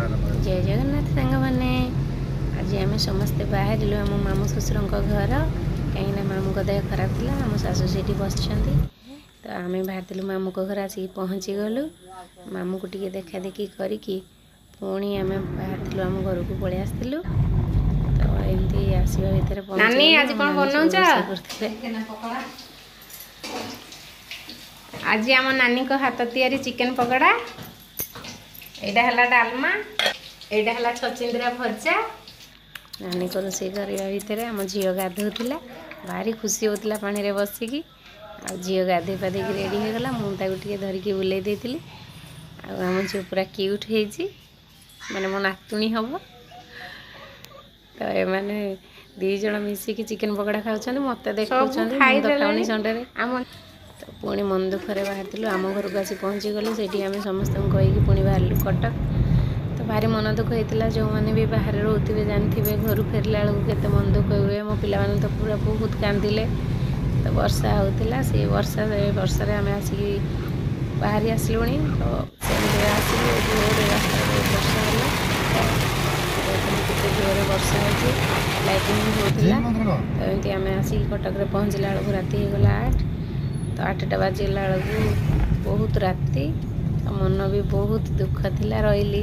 जय जगन्नाथ सांग मैंने आज आम समस्ते बाहर आम मामू शशुर घर कहीं मामू का देह खराब था आम शाशु से बस तो आम बाहर मामू को घर आसिक पहुँची गलु मामू को टे देखा देखी करके पुणी आम बाहर आम घर को पलि आसलु तो एमती आसवा भितर आज आम नानी को हाथ तैयारी चिकेन पकोड़ा एटा हला डालमा एटा हला छचिंद्रा भजा नानी को रोसे करवा भितर आम झील गाधोला भारी खुशी होता पानी रे बसिकी आ झील गाधे पाधे रेडी हो गला मुझे धरिकी बुले देती आम झील पूरा क्यूट होती माने मो नातुणी हम तो ये माने दी जन मिसिकी चिकेन पकोड़ा खाऊँ मत देखा खाऊनी संडे आम तो पुणी मन दुखरे बाहर आम घर को आसी पहुँची गलु से समस्त कहीकि पुणी बाहर कटक तो भारी मन दुख होता जो मैंने भी बाहर रोथे जानते घर फेरला बेलू के मन दुख हुए मो पिला तो पूरा बहुत कांदिले तो वर्षा होता से वर्षा आम आसिक बाहरी आसलु तो आसिक जोरे रास्ता वर्षा जोरे वर्षा हो लाइटिंग होता तो एमती आम आसिक कटक पहुँचला बेलू राति होगला 8 तो 8टा बाजिला बेलू बहुत राति मन भी बहुत दुख थिला रही।